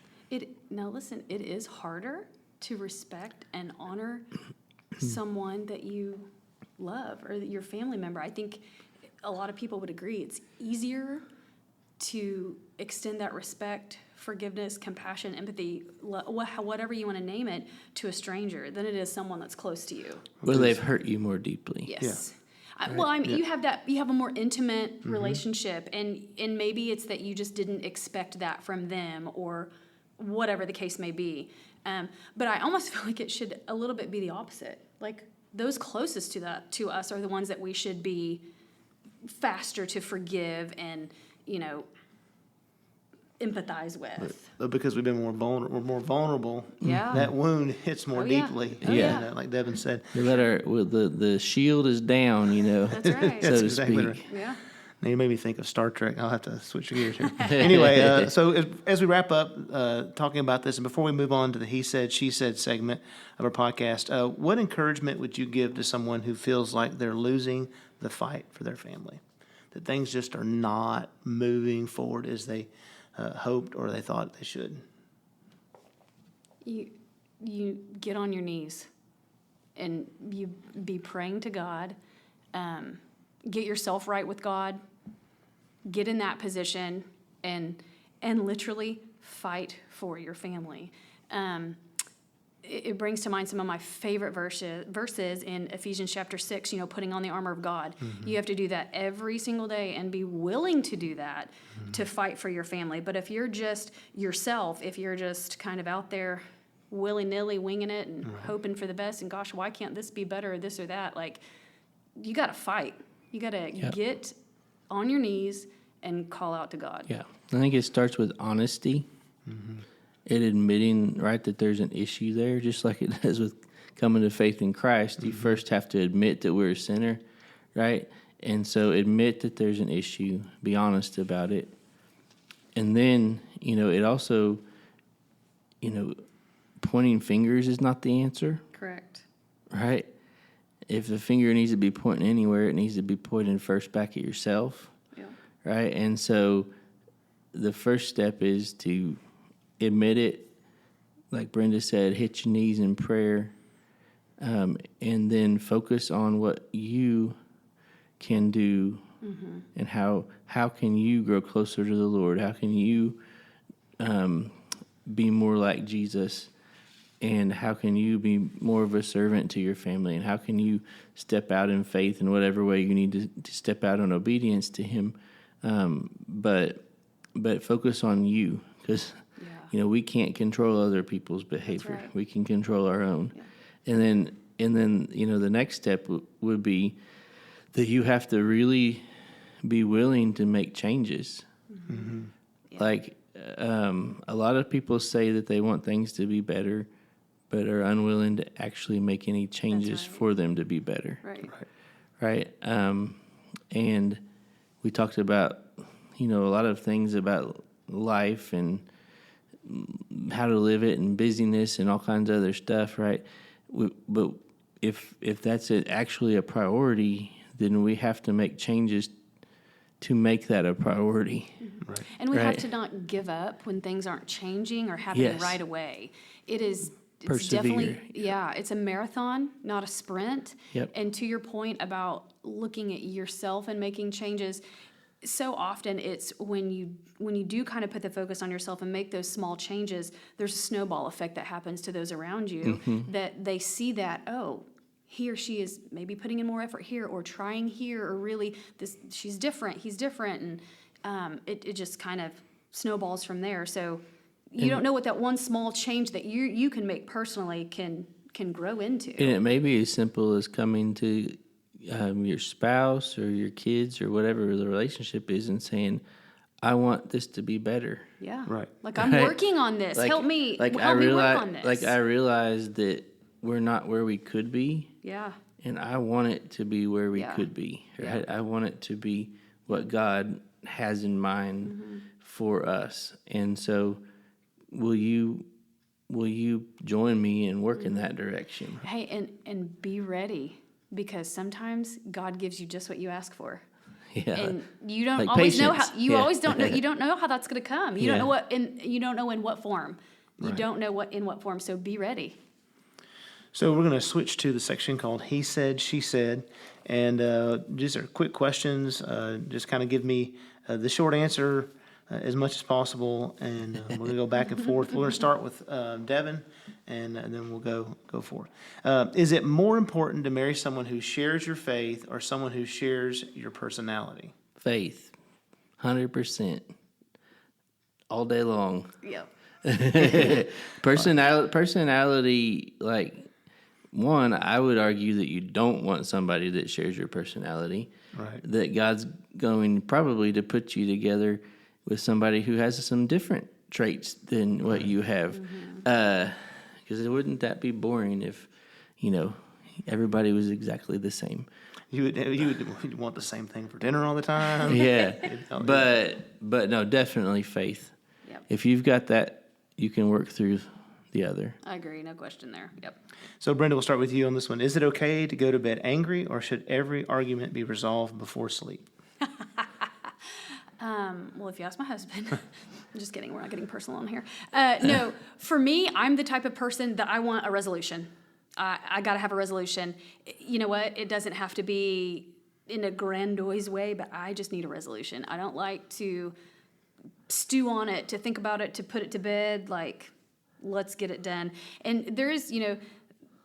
Now listen, it is harder to respect and honor someone that you love or your family member. I think a lot of people would agree, it's easier to extend that respect, forgiveness, compassion, empathy, whatever you want to name it, to a stranger than it is someone that's close to you. Well, they've hurt you more deeply. Yes. You have a more intimate relationship, and maybe it's that you just didn't expect that from them, or whatever the case may be. But I almost feel like it should a little bit be the opposite. Like, those closest to us are the ones that we should be faster to forgive and, empathize with. But because we've been more vulnerable, Yeah. that wound hits more Oh, yeah. deeply. Oh, yeah. Like Devin said. The shield is down, That's right. so That's to exactly speak. right. Yeah. Now you made me think of Star Trek. I'll have to switch gears here. Anyway, so as we wrap up talking about this, and before we move on to the He Said, She Said segment of our podcast, what encouragement would you give to someone who feels like they're losing the fight for their family? That things just are not moving forward as they hoped or they thought they should? You get on your knees and you be praying to God. Get yourself right with God. Get in that position and literally fight for your family. It brings to mind some of my favorite verses in Ephesians chapter 6, putting on the armor of God. Mm-hmm. You have to do that every single day and be willing to do that to fight for your family. But if you're just yourself, if you're just kind of out there willy-nilly winging it and hoping for the best, and gosh, why can't this be better or this or that? Like, you got to fight. You got to get on your knees and call out to God. Yeah. I think it starts with honesty. Mm-hmm. It admitting, that there's an issue there, just like it does with coming to faith in Christ. You first have to admit that we're a sinner, right? And so admit that there's an issue, be honest about it. And then, it also, pointing fingers is not the answer. Correct. Right? If the finger needs to be pointing anywhere, it needs to be pointing first back at yourself. Yeah. Right? And so the first step is to admit it, like Brenda said, hit your knees in prayer, and then focus on what you can do and how can you grow closer to the Lord? How can you be more like Jesus? And how can you be more of a servant to your family? And how can you step out in faith in whatever way you need to step out in obedience to Him? But focus on you, because we can't control other people's behavior. Right. We can control our own. Yeah. And then the next step would be that you have to really be willing to make changes. Mm-hmm. Yeah. Like a lot of people say that they want things to be better, but are unwilling to actually make any changes for them to be better. Right. And we talked about a lot of things about life and how to live it and busyness and all kinds of other stuff, right? But if that's actually a priority, then we have to make changes to make that a priority. Right. And we have to not give up when things aren't changing or happening right away. It's definitely, it's a marathon, not a sprint. Yep. And to your point about looking at yourself and making changes, so often it's when you do kind of put the focus on yourself and make those small changes, there's a snowball effect that happens to those around you, that they see that, oh, he or she is maybe putting in more effort here or trying here, or really she's different, he's different, and it just kind of snowballs from there. So you don't know what that one small change that you can make personally can grow into. And it may be as simple as coming to your spouse or your kids or whatever the relationship is and saying, I want this to be better. Yeah. Right. Like, I'm working on this. Help me work on this. Like, I realize that we're not where we could be. Yeah. And I want it to be where we could be. Right? Yeah. I want it to be what God has in mind for us. And so will you join me and work in that direction? Hey, and be ready, because sometimes God gives you just what you ask for. Yeah. And you don't like always know patience. how always don't know, you don't know how that's going to come. You don't know you don't know in what form. You Right. don't know in what form, so be ready. So we're going to switch to the section called He Said, She Said. And these are quick questions. Just kind of give me the short answer as much as possible. And we're going to go back and forth. We're going to start with Devin, and then we'll go forward. Is it more important to marry someone who shares your faith or someone who shares your personality? Faith, 100%, all day long. Yep. Personality, like, one, I would argue that you don't want somebody that shares your personality. Right. That God's going probably to put you together with somebody who has some different traits than what you have. Because wouldn't that be boring if, everybody was exactly the same? You would want the same thing for dinner all the time. Yeah. But no, definitely faith. Yep. If you've got that, you can work through the other. I agree. No question there. Yep. So, Brenda, we'll start with you on this one. Is it okay to go to bed angry, or should every argument be resolved before sleep? Well, if you ask my husband, I'm just kidding. We're not getting personal on here. No, for me, I'm the type of person that I want a resolution. I got to have a resolution. You know what? It doesn't have to be in a grandiose way, but I just need a resolution. I don't like to stew on it, to think about it, to put it to bed. Like, let's get it done. And there is,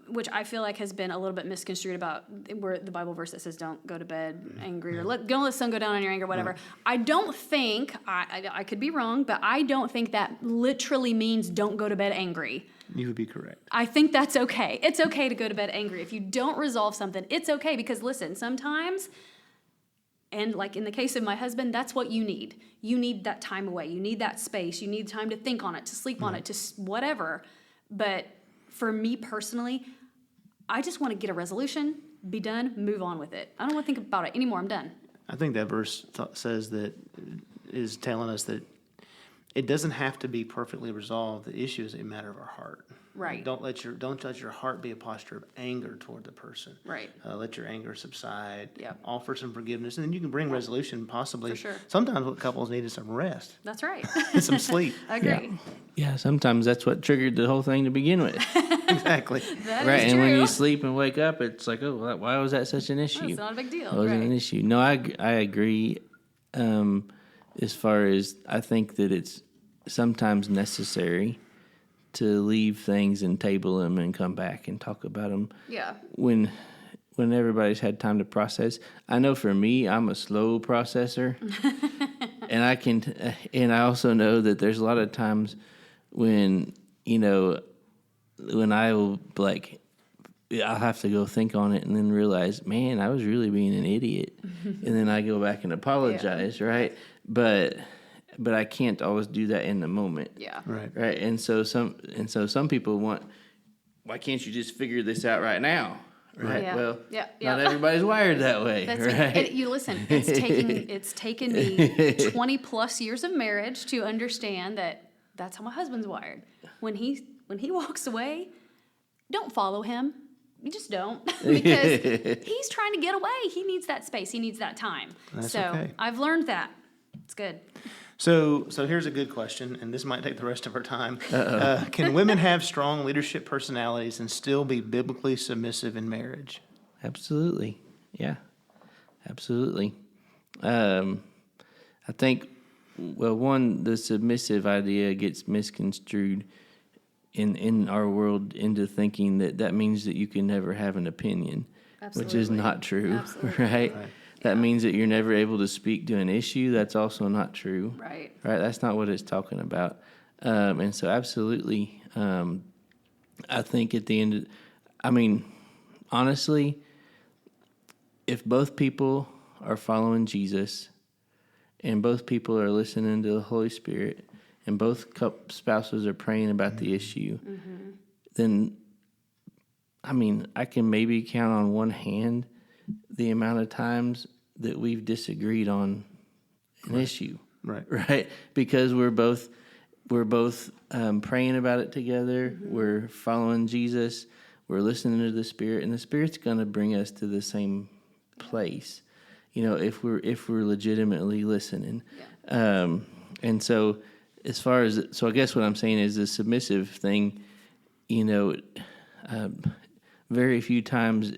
which I feel like has been a little bit misconstrued about where the Bible verse that says don't go to bed angry or don't let the sun go down on your anger, whatever. Right. I don't think, I could be wrong, but I don't think that literally means don't go to bed angry. You would be correct. I think that's okay. It's okay to go to bed angry. If you don't resolve something, it's okay, because listen, sometimes, and like in the case of my husband, that's what you need. You need that time away. You need that space. You need time to think on it, to sleep on it, to whatever. But for me personally, I just want to get a resolution, be done, move on with it. I don't want to think about it anymore. I'm done. I think that verse says that is telling us that it doesn't have to be perfectly resolved. The issue is a matter of our heart. Right. Don't let your heart be a posture of anger toward the person. Right. Let your anger subside. Yep. Offer some forgiveness, and then you can bring resolution. Possibly. For sure. Sometimes what couples need is some rest. That's right. And some sleep. I agree. Yeah, sometimes that's what triggered the whole thing to begin with. Exactly. That Right, is and when true. you sleep and wake up, it's like, oh, why was that such an issue? It's not a big deal. It wasn't an issue. No, I agree. As far as I think that it's sometimes necessary to leave things and table them and come back and talk about them. Yeah. When everybody's had time to process. I know for me, I'm a slow processor, and I also know that there's a lot of times when I will I'll have to go think on it and then realize, man, I was really being an idiot, and then I go back and apologize, right? But I can't always do that in the moment. Yeah. Right. And so some people want, why can't you just figure this out right now? Right. Yeah. Well, Yeah. not everybody's wired that way. That's right. you listen. It's taken me 20 plus years of marriage to understand that that's how my husband's wired. When he walks away, don't follow him. You just don't, because he's trying to get away. He needs that space. He needs that time. That's so okay. I've learned that. It's good. So here's a good question, and this might take the rest of our time. Can women have strong leadership personalities and still be biblically submissive in marriage? Absolutely. Yeah. Absolutely. I think, one, the submissive idea gets misconstrued in our world into thinking that means that you can never have an opinion, which is not true, Absolutely. right? That means that you're never able to speak to an issue. That's also not true. Right. Right? That's not what it's talking about. And so absolutely, I think at the end, honestly, if both people are following Jesus and both people are listening to the Holy Spirit and both spouses are praying about the issue, then, I can maybe count on one hand the amount of times that we've disagreed on an issue, right? Because we're both praying about it together. We're following Jesus. We're listening to the Spirit, and the Spirit's going to bring us to the same place, if we're legitimately listening. Yeah. And so, I guess what I'm saying is the submissive thing. very few times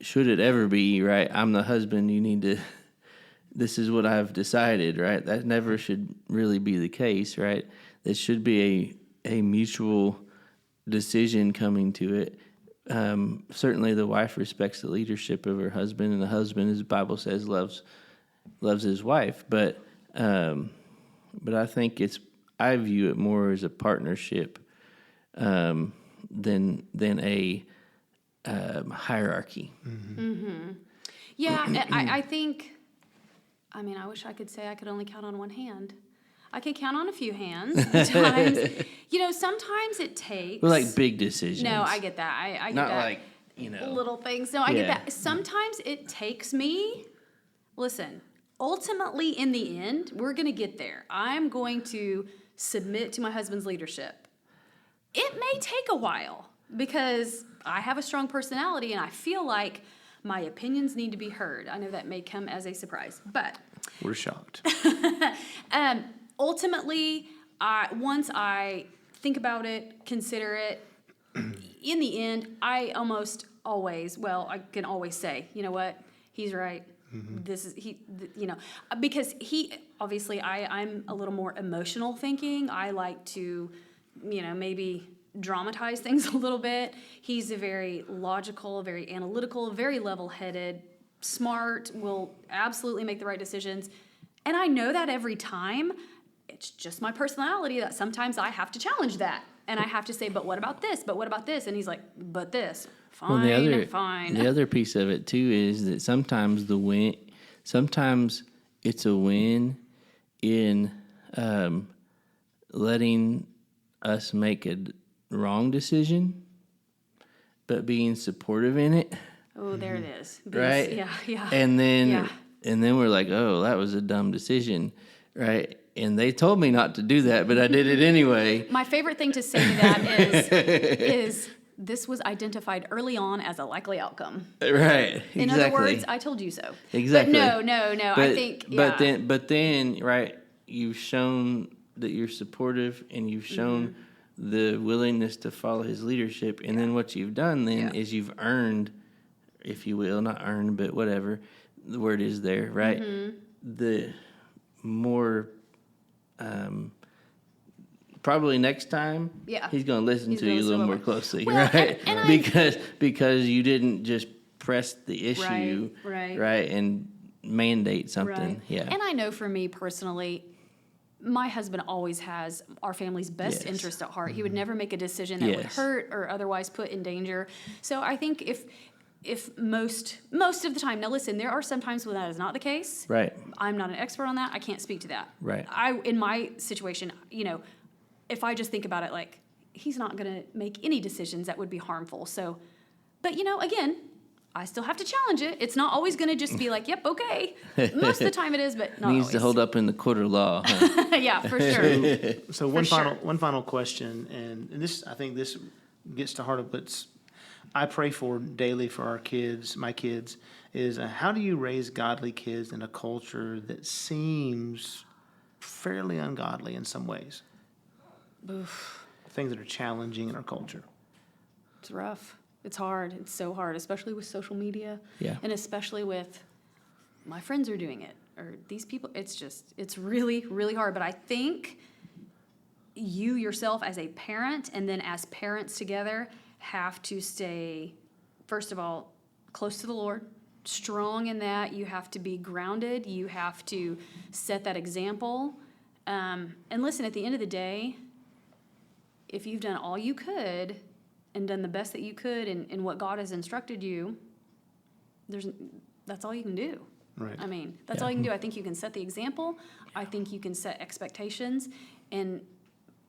should it ever be, right? I'm the husband, this is what I've decided, right? That never should really be the case, right? It should be a mutual decision coming to it. Certainly the wife respects the leadership of her husband, and the husband, as the Bible says, loves his wife. But I think I view it more as a partnership than a hierarchy. Mm-hmm. Yeah, I think, I wish I could say I could only count on one hand. I could count on a few hands at times. Sometimes it takes... Well, like big decisions. No, I get that. I get Not that. like, Little things. No, I get that. Sometimes it takes me... Listen, ultimately, in the end, we're going to get there. I'm going to submit to my husband's leadership. It may take a while because I have a strong personality and I feel like my opinions need to be heard. I know that may come as a surprise, but... We're shocked. Ultimately, once I think about it, consider it, in the end, I can always say, you know what, he's right. Mm-hmm. Because obviously I'm a little more emotional thinking. I like to, maybe dramatize things a little bit. He's a very logical, very analytical, very level-headed, smart, will absolutely make the right decisions. And I know that every time. It's just my personality that sometimes I have to challenge that. And I have to say, but what about this? But what about this? And he's like, but this. Fine, fine. The other piece of it, too, is that sometimes it's a win in letting us make a wrong decision, but being supportive in it. Oh, there it is. Right? Yeah. And then we're like, oh, that was a dumb decision, right? And they told me not to do that, but I did it anyway. My favorite thing to say to that is this was identified early on as a likely outcome. Right. Exactly. In other words, I told you so. Exactly. But no. I think. Yeah. But then, right? You've shown that you're supportive, and you've shown the willingness to follow his leadership. And then what you've done is you've earned, if you will, not earned, but whatever the word is there, right? Mm-hmm. The more. Probably next time, he's going to listen to you a little more closely, right? Because you didn't just press the issue, right, and mandate something, right. Yeah. And I know for me personally, my husband always has our family's best interest at heart. Mm-hmm. He would never make a decision that would hurt or otherwise put in danger. So I think if most of the time, now listen, there are some times when that is not the case. Right. I'm not an expert on that. I can't speak to that. Right. In my situation, if I just think about it, like, he's not going to make any decisions that would be harmful. So, but again, I still have to challenge it. It's not always going to just be like, yep, okay. Most of the time it is, but not Needs always. to hold up in the court of law. Huh? Yeah, for sure. So one final question, and this, I think this gets to the heart of what's I pray for daily for our kids, my kids, is how do you raise godly kids in a culture that seems fairly ungodly in some ways? Oof. Things that are challenging in our culture. It's rough. It's hard. It's so hard, especially with social media. Yeah. And especially with my friends are doing it, or these people. It's really, really hard. But I think you yourself as a parent, and then as parents together, have to stay, first of all, close to the Lord, strong in that. You have to be grounded. You have to set that example. And listen, at the end of the day, if you've done all you could and done the best that you could in what God has instructed you, that's all you can do. Right. That's all you can do. I think you can set the example. I think you can set expectations. And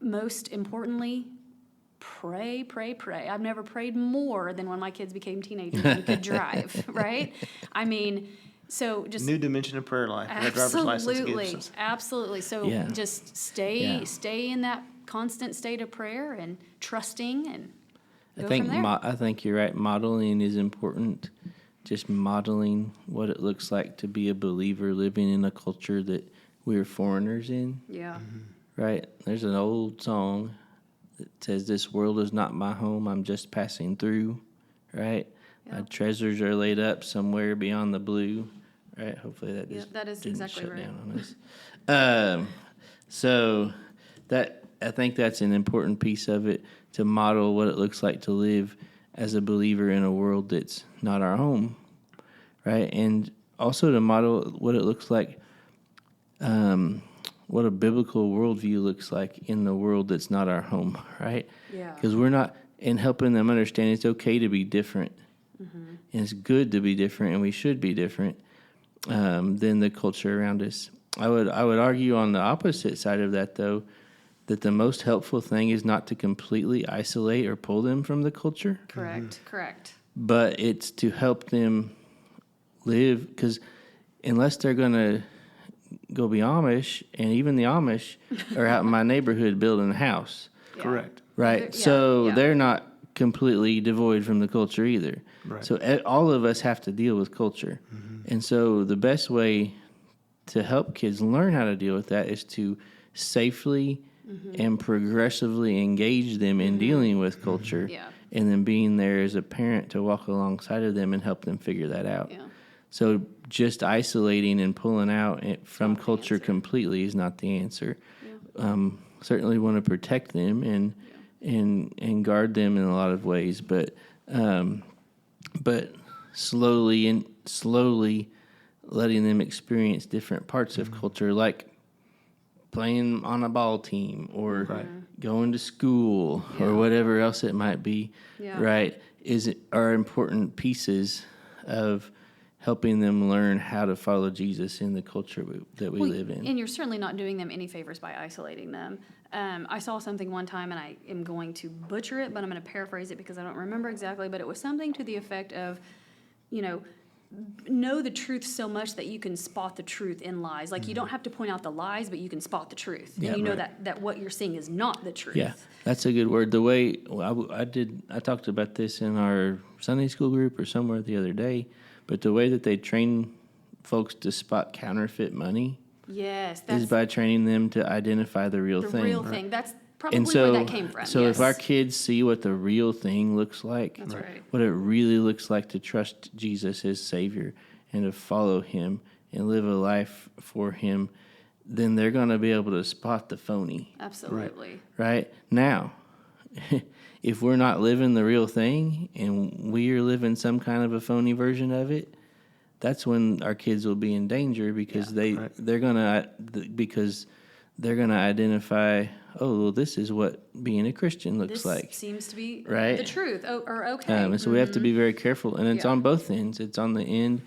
most importantly, pray. I've never prayed more than when my kids became teenagers and could drive, right? So just new dimension of prayer life. Absolutely. So just stay in that constant state of prayer and trusting and go from there. I think you're right. Modeling is important. Just modeling what it looks like to be a believer living in a culture that we're foreigners in. Yeah. Mm-hmm. Right? There's an old song It says, "This world is not my home. I'm just passing through." Right? Yeah. My treasures are laid up somewhere beyond the blue. Right? Hopefully that Yeah, just that is didn't exactly shut right. down on us. So that I think that's an important piece of it, to model what it looks like to live as a believer in a world that's not our home, right? And also to model what it looks like, what a biblical worldview looks like in the world that's not our home, right? Yeah. Because we're not, and helping them understand it's okay to be different, and it's good to be different, and we should be different than the culture around us. I would argue on the opposite side of that, though, that the most helpful thing is not to completely isolate or pull them from the culture, Correct. but it's to help them live, because unless they're going to go be Amish, and even the Amish are out in my neighborhood building a house, Yeah. Correct. right? Yeah, So yeah. they're not completely devoid from the culture either. Right. So all of us have to deal with culture. And so the best way to help kids learn how to deal with that is to safely and progressively engage them in dealing with culture, Yeah. and then being there as a parent to walk alongside of them and help them figure that out. Yeah. So just isolating and pulling out from not the culture answer. completely is not the answer. Certainly want to protect them and guard them in a lot of ways, but slowly letting them experience different parts of culture, like playing on a ball team or going to school or whatever else it might be, Yeah. right, are important pieces of helping them learn how to follow Jesus in the culture that we live in. And you're certainly not doing them any favors by isolating them. I saw something one time, and I am going to butcher it, but I'm going to paraphrase it because I don't remember exactly, but it was something to the effect of, know the truth so much that you can spot the truth in lies. Like, you don't have to point out the lies, but you can spot the truth. Yeah, and you know right. that what you're seeing is not the truth. Yeah, that's a good word. The way I talked about this in our Sunday school group or somewhere the other day, but the way that they train folks to spot counterfeit money Yes, is that's by training them to identify the real the thing. real thing. That's probably And so, where that came from. so yes. if our kids see what the real thing looks like, That's right. what it really looks like to trust Jesus as Savior and to follow Him and live a life for Him, then they're going to be able to spot the phony. Absolutely. Right? Now, if we're not living the real thing and we are living some kind of a phony version of it, that's when our kids will be in danger, because they're gonna identify, oh, well, this is what being a Christian looks This like. seems to be Right. the truth, or okay. And so we have to be very careful, and it's Yeah. on both ends. It's on the end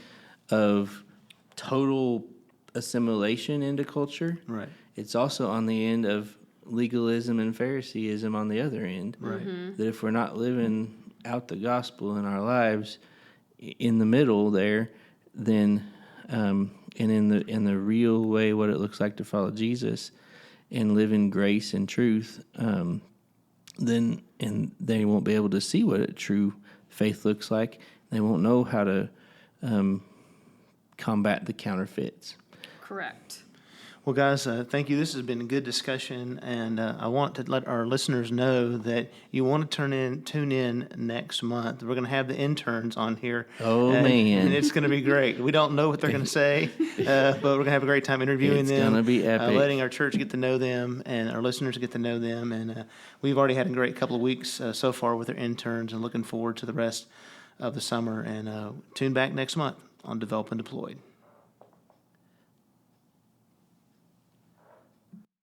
of total assimilation into culture. Right. It's also on the end of legalism and Phariseeism on the other end. Right. That if we're not living out the gospel in our lives, in the middle there, then and in the real way, what it looks like to follow Jesus and live in grace and truth, then they won't be able to see what a true faith looks like. They won't know how to combat the counterfeits. Correct. Well, guys, thank you. This has been a good discussion, and I want to let our listeners know that you want to tune in next month. We're going to have the interns on here. Oh, and, man. And it's going to be great. We don't know what they're going to say, but we're going to have a great time interviewing It's them. gonna be epic. Letting our church get to know them and our listeners get to know them. And we've already had a great couple of weeks so far with our interns, and looking forward to the rest of the summer. And tune back next month on Develop and Deployed.